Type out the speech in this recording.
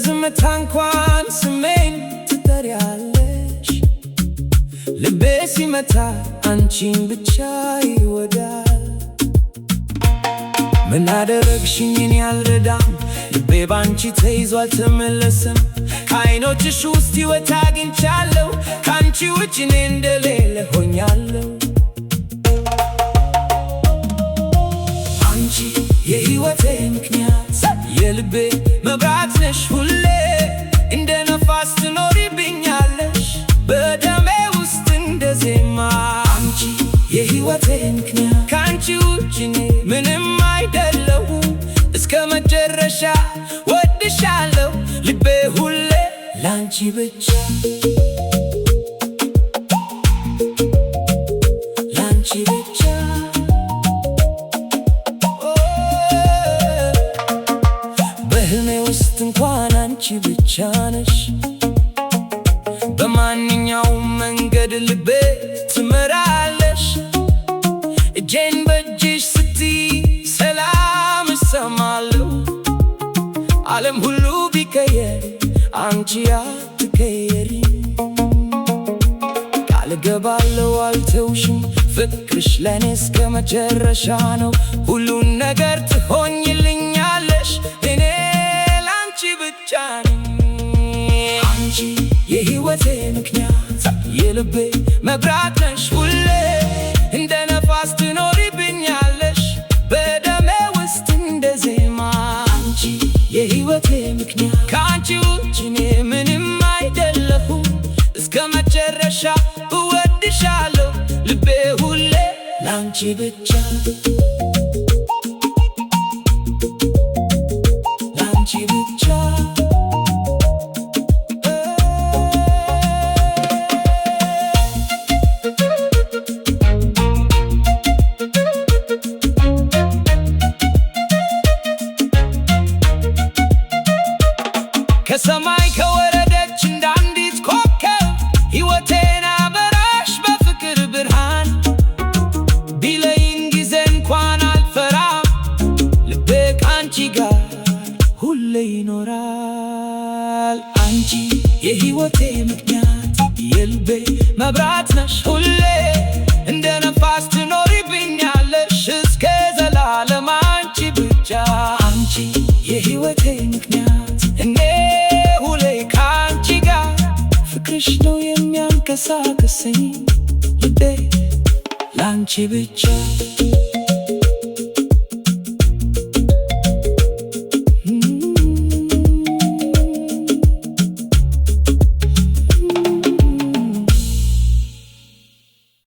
በዝምታ እንኳን ስሜን ትጠሪያለሽ ልቤ ሲመታ አንቺን ብቻ ይወዳል ምን አደረግሽኝ እኔ አልረዳም ልቤ ባንቺ ተይዞ አልተመለሰም ከዓይኖችሽ ውስጥ ሕይወት አግኝቻለሁ ካንቺ ውጭ እኔ እንደሌለ ሆኛለሁ አንቺ የሕይወቴ ምክንያት የልቤ መብራት ነሽ ሁሌ እንደ ነፋስ ትኖሪብኛለሽ በደሜ ውስጥ እንደ ዜማ አንቺ የሕይወቴ ምክንያት ካንቺ ውጭ እኔ ምንም አይደለሁም እስከ መጨረሻ ወድሻለሁ ልቤ ሁሌ ላንቺ ብቻ ላንቺ ብቻ በህልሜ ውስጥ እንኳን አንቺ ብቻ ነሽ በማንኛውም መንገድ ልቤ ትመራለሽ እጄን በእጅሽ ስትይ ሰላም እሰማለሁ ዓለም ሁሉ ቢቀየር አንቺ አትቀየሪ ቃል እገባለሁ አልተውሽም ፍቅርሽ ለኔ እስከ መጨረሻ ነው ሁሉን ነገር ትሆኝልኛለሽ እኔ ላንቺ ብቻ ነኝ አንቺ የሕይወቴ ምክንያት የልቤ መብራት ነሽ ሁሌ እንደ ነፋስ ትኖሪብኛለሽ በደሜ ውስጥ እንደ ዜማ አንቺ የሕይወቴ ምክንያት ከአንቺ ውጭ እኔ ምንም አይደለሁም እስከ መጨረሻ እወድሻለሁ ልቤ ሁሌ ላንቺ ብቻ ላንቺ ብቻ ከሰማይ ከወረደች እንደ አንዲት ኮከብ ሕይወቴን አበራሽ በፍቅር ብርሃን ቢለይን ጊዜ እንኳን አልፈራም ልቤ ከአንቺ ጋር ሁሌ ይኖራል አንቺ የሕይወቴ ምክንያት የልቤ መብራት ነሽ ሁሌ እንደ ነፋስ ትኖሪብኛለሽ እስከ ዘላለም አንቺ ብቻ አንቺ የሕይወቴ ምክንያት እኔ ሁሌ ከአንቺ ጋር ፍቅርሽ ነው የሚያንቀሳቅሰኝ ልቤ ላንቺ ብቻ